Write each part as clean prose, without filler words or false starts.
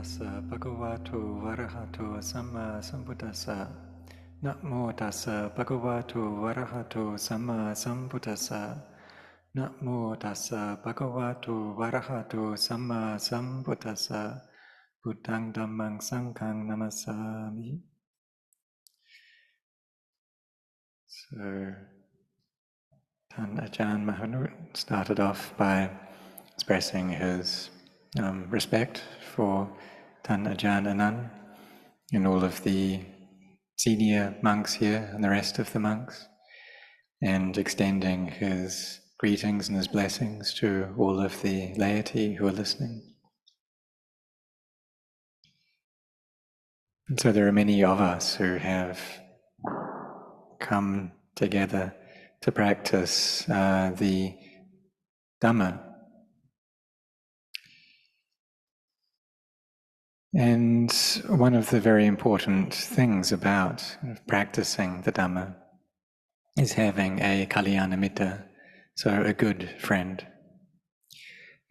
tassa bhagavato varahato samma sambuddhassa. Namo tassa bhagavato varahato samma sambuddhassa. Namo tassa bhagavato varahato samma sambuddhassa. Buddhang dhammang sanghang namasami. So, Ajahn Maha Nu started off by expressing his respect for Ajahn Anan and all of the senior monks here and the rest of the monks, and extending his greetings and his blessings to all of the laity who are listening. And so there are many of us who have come together to practice the Dhamma. And one of the very important things about practicing the Dhamma is having a kalyana mitta, so a good friend.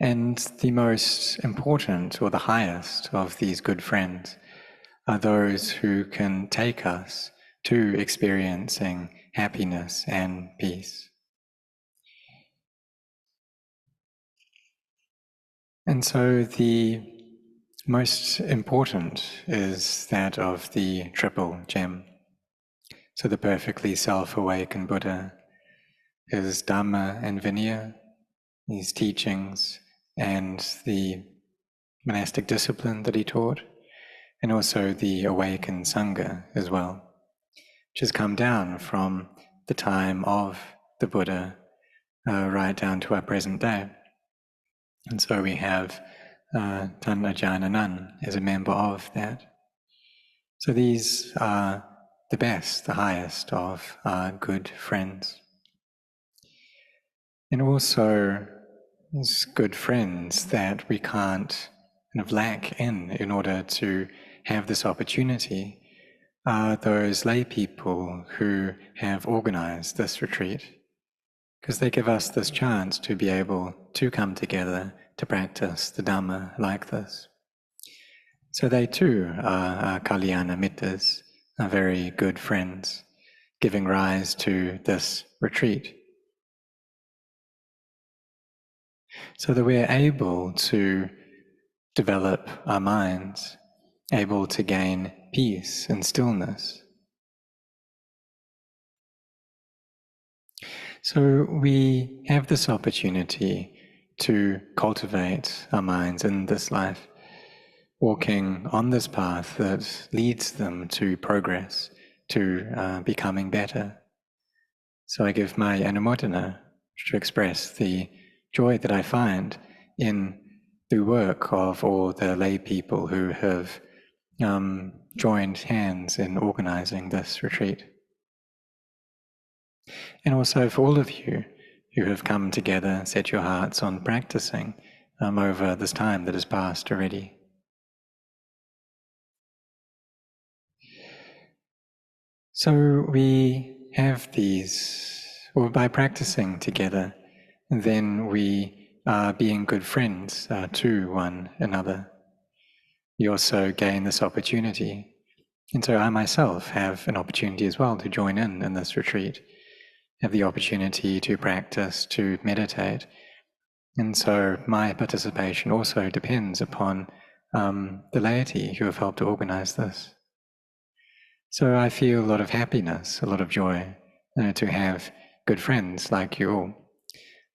And the most important or the highest of these good friends are those who can take us to experiencing happiness and peace. And so the most important is that of the triple gem. So the perfectly self-awakened Buddha, his Dhamma and Vinaya, his teachings and the monastic discipline that he taught, and also the awakened Sangha as well, which has come down from the time of the Buddha right down to our present day. And so we have Ajahn Anan as a member of that. So these are the best, the highest of our good friends. And also these good friends that we can't kind of lack in order to have this opportunity are those lay people who have organized this retreat, because they give us this chance to be able to come together to practice the Dhamma like this. So they too are kalyana mittas, are very good friends, giving rise to this retreat. So that we're able to develop our minds, able to gain peace and stillness. So we have this opportunity to cultivate our minds in this life, walking on this path that leads them to progress, to becoming better. So I give my anumodana to express the joy that I find in the work of all the lay people who have joined hands in organizing this retreat. And also for all of you who have come together, set your hearts on practicing over this time that has passed already. So we have these, or by practicing together, then we are being good friends to one another. We also gain this opportunity. And so I myself have an opportunity as well to join in this retreat, have the opportunity to practice, to meditate. And so my participation also depends upon the laity who have helped to organize this. So I feel a lot of happiness, a lot of joy to have good friends like you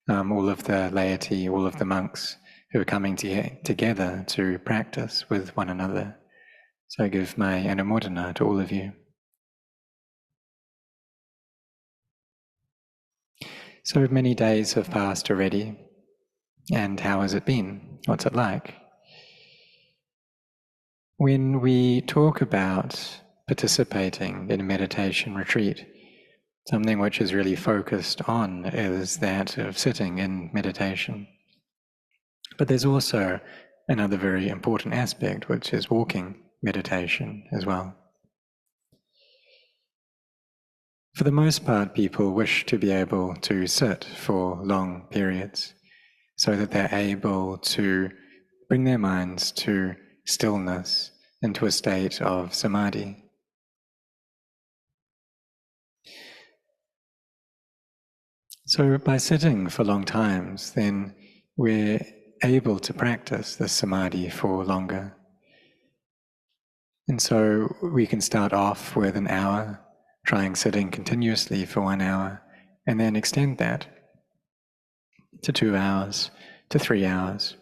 all of the laity, all of the monks who are coming together to practice with one another. So I give my anumodana to all of you. So many days have passed already, and how has it been? What's it like? When we talk about participating in a meditation retreat, something which is really focused on is that of sitting in meditation. But there's also another very important aspect, which is walking meditation as well. For the most part, people wish to be able to sit for long periods so that they're able to bring their minds to stillness, into a state of samadhi. So by sitting for long times, then we're able to practice the samadhi for longer. And so we can start off with an hour, trying sitting continuously for 1 hour, and then extend that to 2 hours, to 3 hours,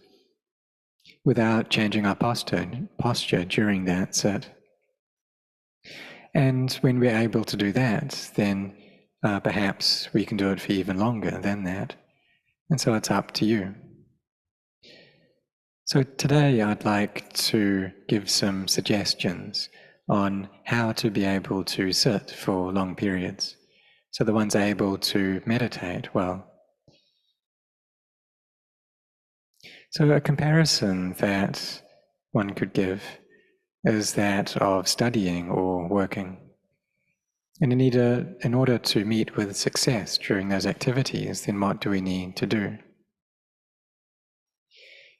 without changing our posture during that sit. And when we're able to do that, then perhaps we can do it for even longer than that. And so it's up to you. So today I'd like to give some suggestions on how to be able to sit for long periods. So the one's able to meditate well. So a comparison that one could give is that of studying or working. And in order to meet with success during those activities, then what do we need to do?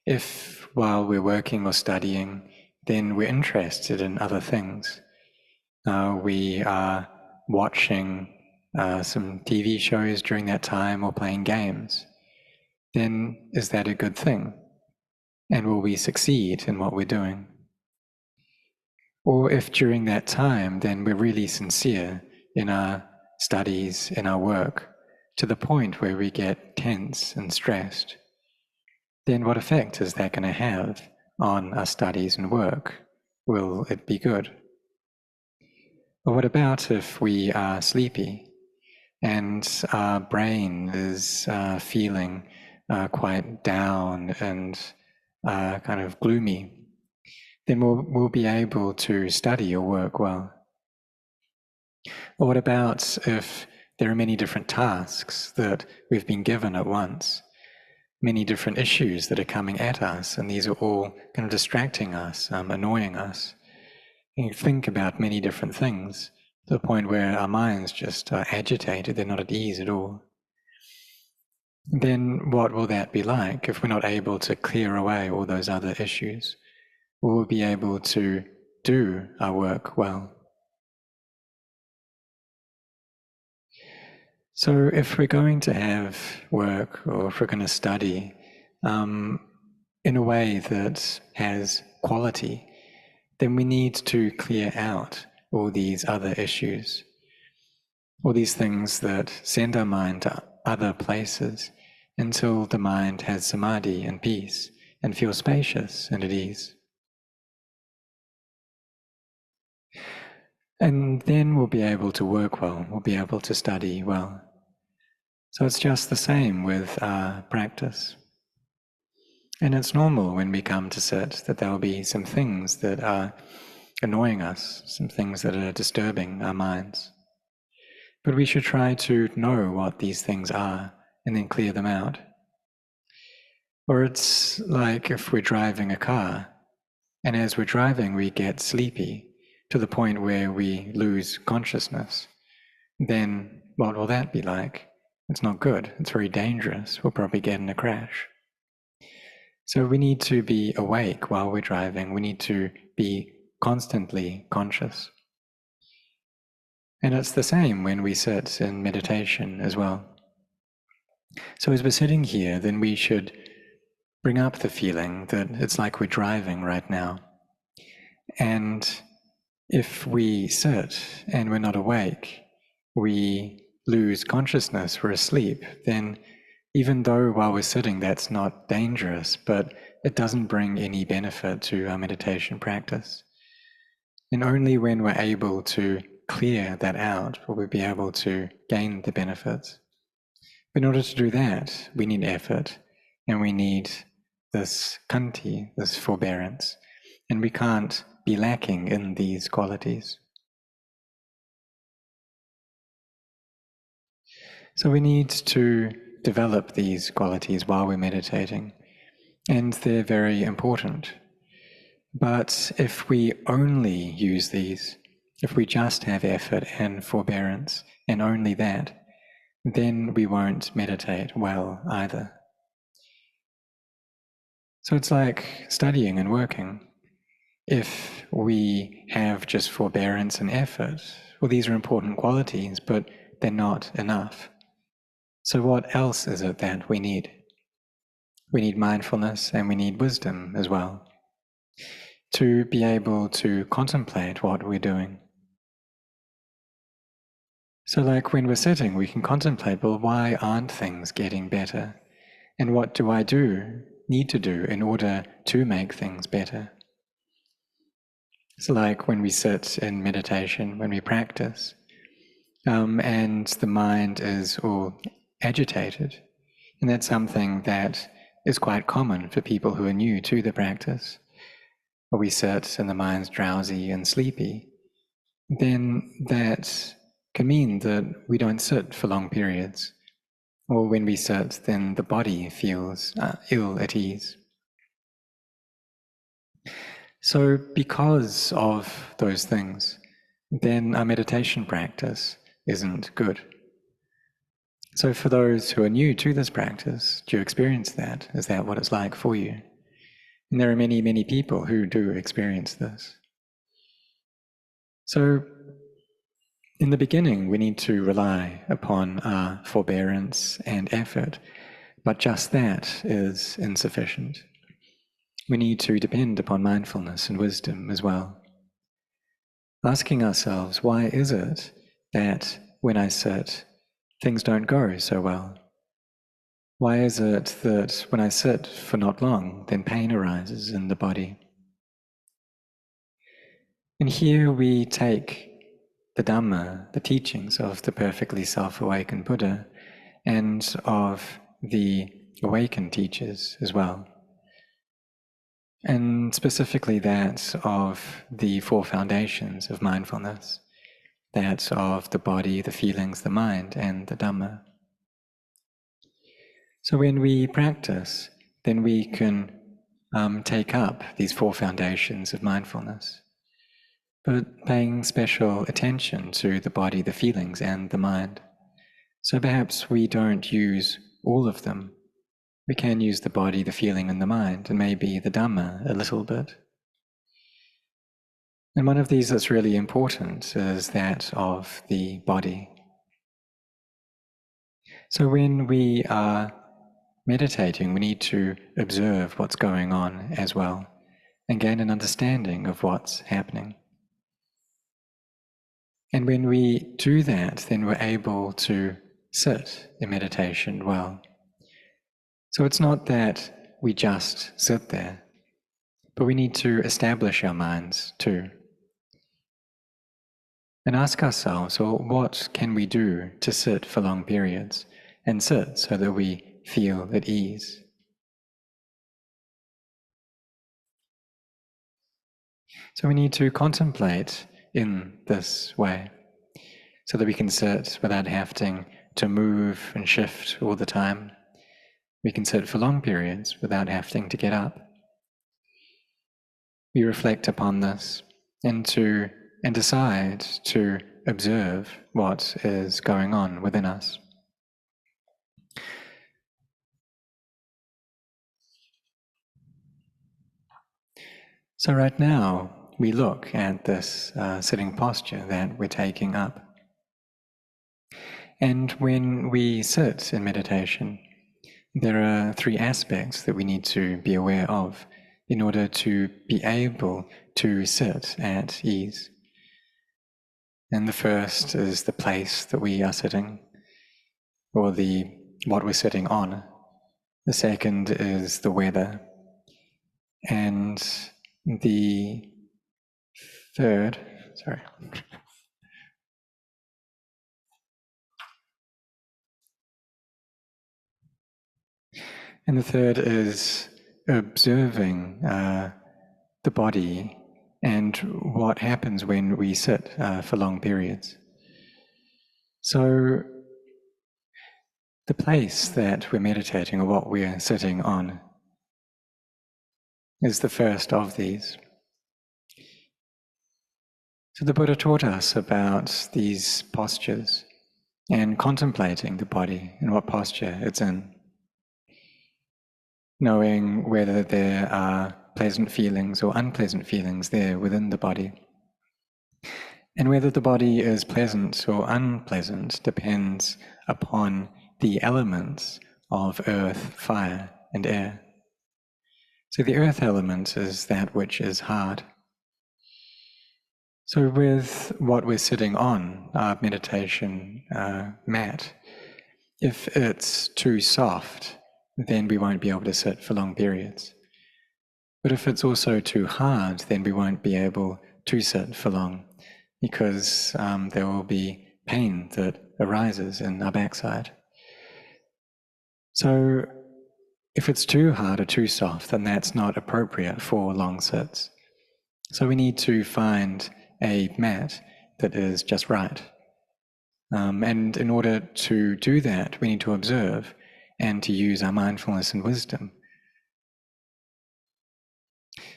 If while we're working or studying, then we're interested in other things, we are watching some TV shows during that time or playing games, then is that a good thing? And will we succeed in what we're doing? Or if during that time, then we're really sincere in our studies, in our work, to the point where we get tense and stressed, then what effect is that going to have on our studies and work? Will it be good? Or what about if we are sleepy and our brain is feeling quite down and kind of gloomy? Then we'll be able to study or work well. Or what about if there are many different tasks that we've been given at once, many different issues that are coming at us, and these are all kind of distracting us, annoying us? You think about many different things to the point where our minds just are agitated, they're not at ease at all. Then what will that be like if we're not able to clear away all those other issues? Will we be able to do our work well? So if we're going to have work, or if we're going to study in a way that has quality, then we need to clear out all these other issues, all these things that send our mind to other places, until the mind has samadhi and peace and feels spacious and at ease. And then we'll be able to work well, we'll be able to study well. So it's just the same with our practice. And it's normal when we come to sit that there will be some things that are annoying us, some things that are disturbing our minds. But we should try to know what these things are and then clear them out. Or it's like if we're driving a car, and as we're driving we get sleepy to the point where we lose consciousness. Then what will that be like? It's not good, it's very dangerous, we'll probably get in a crash. So we need to be awake while we're driving, we need to be constantly conscious. And it's the same when we sit in meditation as well. So as we're sitting here, then we should bring up the feeling that it's like we're driving right now. And if we sit and we're not awake, we lose consciousness, we're asleep, then even though while we're sitting that's not dangerous, but it doesn't bring any benefit to our meditation practice. And only when we're able to clear that out will we be able to gain the benefits. But in order to do that, we need effort, and we need this khanti, this forbearance, and we can't be lacking in these qualities. So we need to develop these qualities while we're meditating, and they're very important. But if we only use these, if we just have effort and forbearance and only that, then we won't meditate well either. So it's like studying and working. if we have just forbearance and effort, well, these are important qualities, but they're not enough. So what else is it that we need? We need mindfulness and we need wisdom as well, to be able to contemplate what we're doing. So like when we're sitting, we can contemplate, well, why aren't things getting better? And what do I need to do in order to make things better? It's like when we sit in meditation, when we practice, and the mind is all agitated. And that's something that is quite common for people who are new to the practice. Or we sit and the mind's drowsy and sleepy. Then that can mean that we don't sit for long periods. Or when we sit, then the body feels ill at ease. So because of those things, then our meditation practice isn't good. So for those who are new to this practice, do you experience that? Is that what it's like for you? And there are many, many people who do experience this. So in the beginning, we need to rely upon our forbearance and effort, but just that is insufficient. We need to depend upon mindfulness and wisdom as well. Asking ourselves, why is it that when I sit, things don't go so well? Why is it that when I sit for not long, then pain arises in the body? And here we take the Dhamma, the teachings of the perfectly self-awakened Buddha, and of the awakened teachers as well. And specifically that of the four foundations of mindfulness, that of the body, the feelings, the mind, and the Dhamma. So when we practice, then we can take up these four foundations of mindfulness, but paying special attention to the body, the feelings, and the mind. So perhaps we don't use all of them. We can use the body, the feeling, and the mind, and maybe the Dhamma a little bit. And one of these that's really important is that of the body. So when we are meditating, we need to observe what's going on as well, and gain an understanding of what's happening. And when we do that, then we're able to sit in meditation well. So it's not that we just sit there, but we need to establish our minds too. And ask ourselves, well, what can we do to sit for long periods and sit so that we feel at ease? So we need to contemplate in this way so that we can sit without having to move and shift all the time. We can sit for long periods without having to get up. We reflect upon this and decide to observe what is going on within us. So right now, we look at this sitting posture that we're taking up. And when we sit in meditation, there are three aspects that we need to be aware of in order to be able to sit at ease. And the first is the place that we are sitting, or what we're sitting on. The second is the weather. And the third, and the third is observing the body and what happens when we sit for long periods. So the place that we're meditating, or what we're sitting on, is the first of these. So the Buddha taught us about these postures and contemplating the body and what posture it's in, knowing whether there are pleasant feelings or unpleasant feelings there within the body. And whether the body is pleasant or unpleasant depends upon the elements of earth, fire, and air. So the earth element is that which is hard. So with what we're sitting on, our meditation mat, if it's too soft, then we won't be able to sit for long periods. But if it's also too hard, then we won't be able to sit for long, because there will be pain that arises in our backside. So if it's too hard or too soft, then that's not appropriate for long sits. So we need to find a mat that is just right. And in order to do that, we need to observe and to use our mindfulness and wisdom.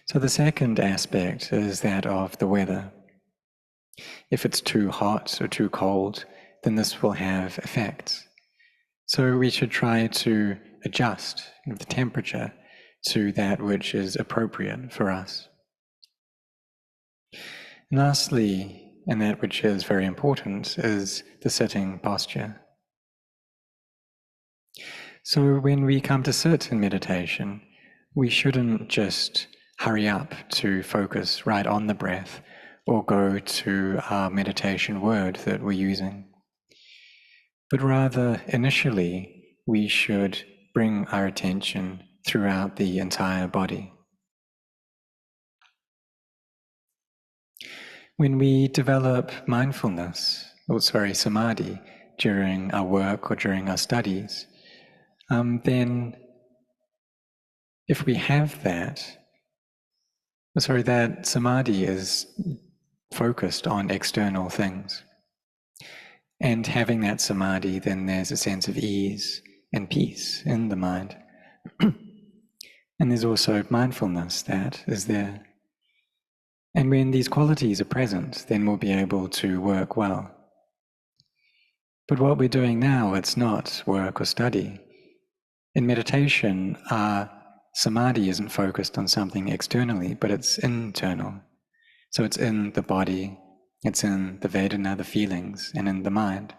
So the second aspect is that of the weather. If it's too hot or too cold, then this will have effects. So we should try to adjust the temperature to that which is appropriate for us. And lastly, and that which is very important, is the sitting posture. So when we come to sit in meditation, we shouldn't just hurry up to focus right on the breath or go to our meditation word that we're using. But rather, initially, we should bring our attention throughout the entire body. When we develop mindfulness, samadhi, during our work or during our studies, then if we have that samadhi is focused on external things. And having that samadhi, then there's a sense of ease and peace in the mind. And there's also mindfulness that is there. And when these qualities are present, then we'll be able to work well. But what we're doing now, it's not work or study. In meditation, our samadhi isn't focused on something externally, but it's internal. So it's in the body, it's in the Vedana, the feelings, and in the mind.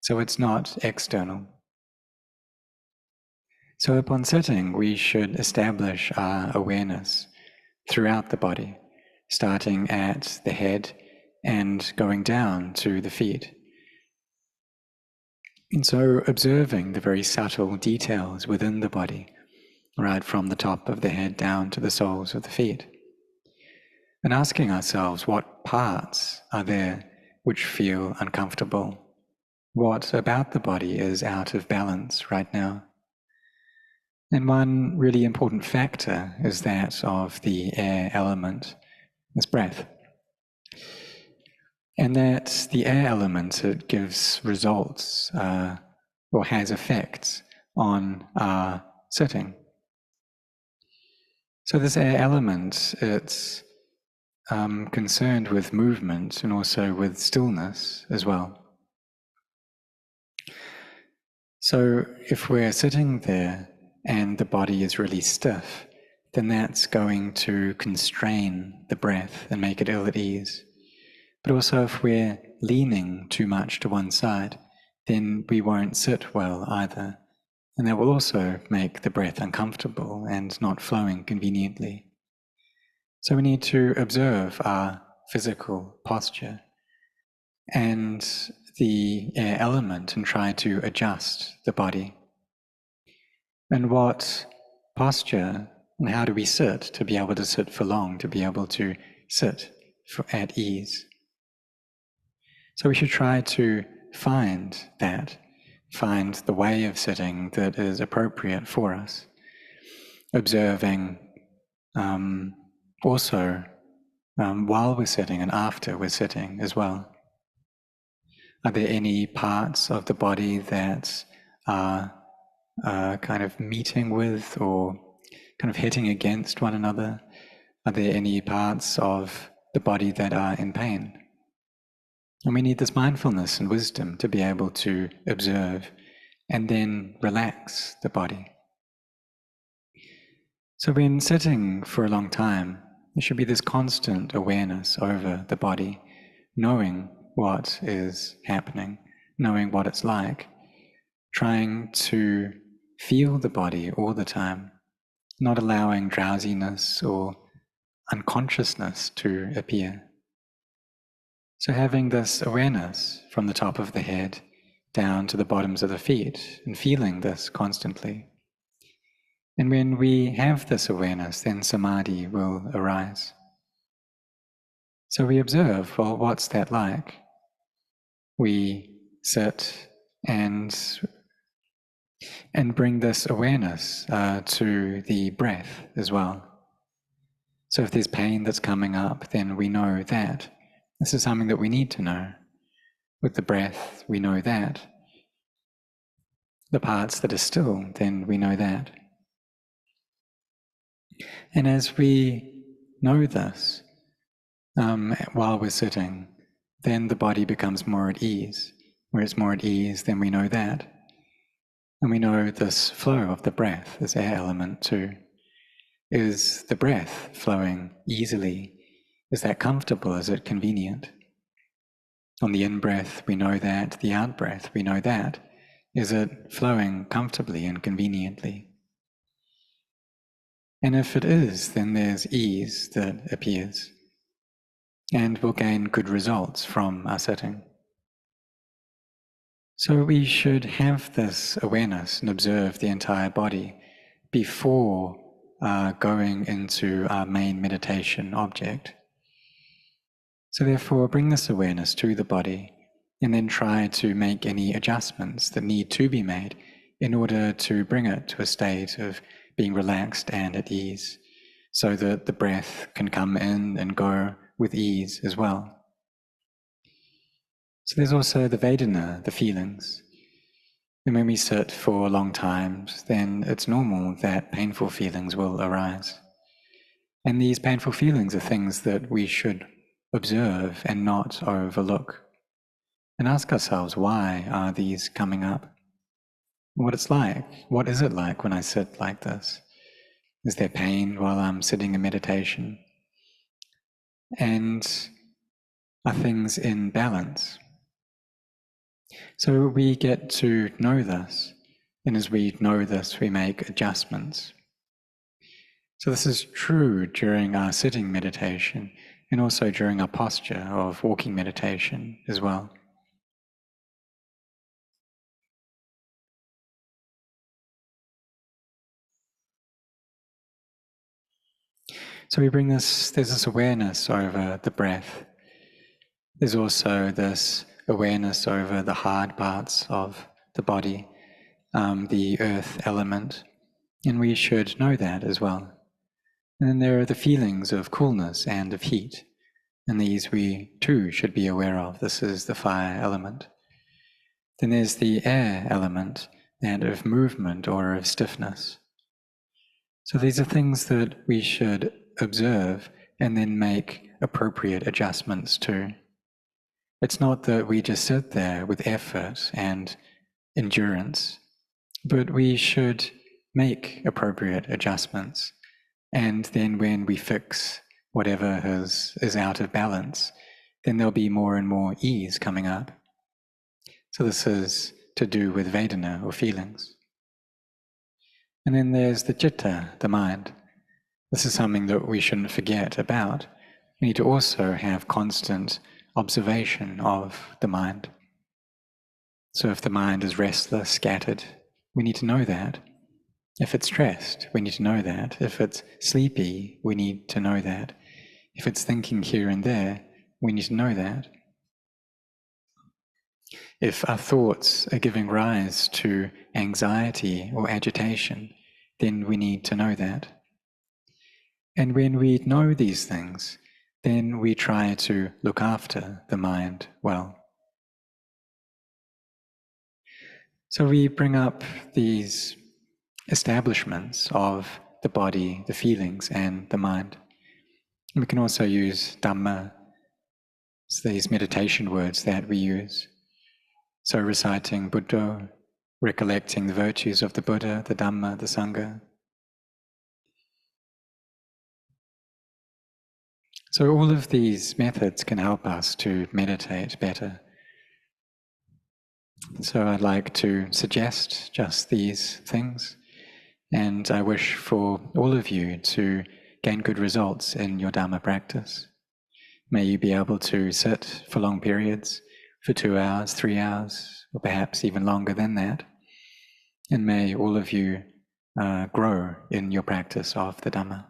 So it's not external. So upon sitting, we should establish our awareness throughout the body, starting at the head and going down to the feet. And so observing the very subtle details within the body, right from the top of the head down to the soles of the feet. And asking ourselves what parts are there which feel uncomfortable. What about the body is out of balance right now? And one really important factor is that of the air element, this breath. And that the air element, it gives results or has effects on our sitting. So this air element, it's concerned with movement and also with stillness as well. So if we're sitting there and the body is really stiff, then that's going to constrain the breath and make it ill at ease. But also if we're leaning too much to one side, then we won't sit well either. And that will also make the breath uncomfortable and not flowing conveniently. So we need to observe our physical posture and the air element and try to adjust the body. And what posture and how do we sit to be able to sit for long, to be able to sit at ease. So we should try to find the way of sitting that is appropriate for us. Observing also while we're sitting and after we're sitting as well. Are there any parts of the body that are kind of meeting with or kind of hitting against one another? Are there any parts of the body that are in pain? And we need this mindfulness and wisdom to be able to observe and then relax the body. So when sitting for a long time, there should be this constant awareness over the body, knowing what is happening, knowing what it's like, trying to feel the body all the time, not allowing drowsiness or unconsciousness to appear. So having this awareness from the top of the head down to the bottoms of the feet and feeling this constantly. And when we have this awareness, then samadhi will arise. So we observe, well, what's that like? We sit and bring this awareness to the breath as well. So if there's pain that's coming up, then we know that. This is something that we need to know. With the breath, we know that. The parts that are still, then we know that. And as we know this, while we're sitting, then the body becomes more at ease. Where it's more at ease, then we know that. And we know this flow of the breath, this air element too. Is the breath flowing easily? Is that comfortable? Is it convenient? On the in-breath, we know that. The out-breath, we know that. Is it flowing comfortably and conveniently? And if it is, then there's ease that appears. And we'll gain good results from our sitting. So we should have this awareness and observe the entire body before going into our main meditation object. So therefore, bring this awareness to the body and then try to make any adjustments that need to be made in order to bring it to a state of being relaxed and at ease, so that the breath can come in and go with ease as well. So there's also the Vedana, the feelings. And when we sit for long times, then it's normal that painful feelings will arise. And these painful feelings are things that we should observe and not overlook. And ask ourselves, why are these coming up? What it's like. What is it like when I sit like this? Is there pain while I'm sitting in meditation? And are things in balance? So we get to know this, and as we know this, we make adjustments. So this is true during our sitting meditation, and also during our posture of walking meditation as well. So we bring this, there's this awareness over the breath. There's also this awareness over the hard parts of the body, the earth element, and we should know that as well. And then there are the feelings of coolness and of heat, and these we too should be aware of. This is the fire element. Then there's the air element, and of movement or of stiffness. So these are things that we should observe and then make appropriate adjustments to. It's not that we just sit there with effort and endurance, but we should make appropriate adjustments. And then when we fix whatever is out of balance, then there'll be more and more ease coming up. So this is to do with Vedana or feelings. And then there's the citta, the mind. This is something that we shouldn't forget about. We need to also have constant observation of the mind. So if the mind is restless, scattered, we need to know that. If it's stressed, we need to know that. If it's sleepy, we need to know that. If it's thinking here and there, we need to know that. If our thoughts are giving rise to anxiety or agitation, then we need to know that. And when we know these things, then we try to look after the mind well. So we bring up these establishments of the body, the feelings, and the mind. And we can also use Dhamma, so these meditation words that we use. So reciting Buddha, recollecting the virtues of the Buddha, the Dhamma, the Sangha. So all of these methods can help us to meditate better. So I'd like to suggest just these things, and I wish for all of you to gain good results in your Dhamma practice. May you be able to sit for long periods, for 2 hours, 3 hours, or perhaps even longer than that. And may all of you grow in your practice of the Dhamma.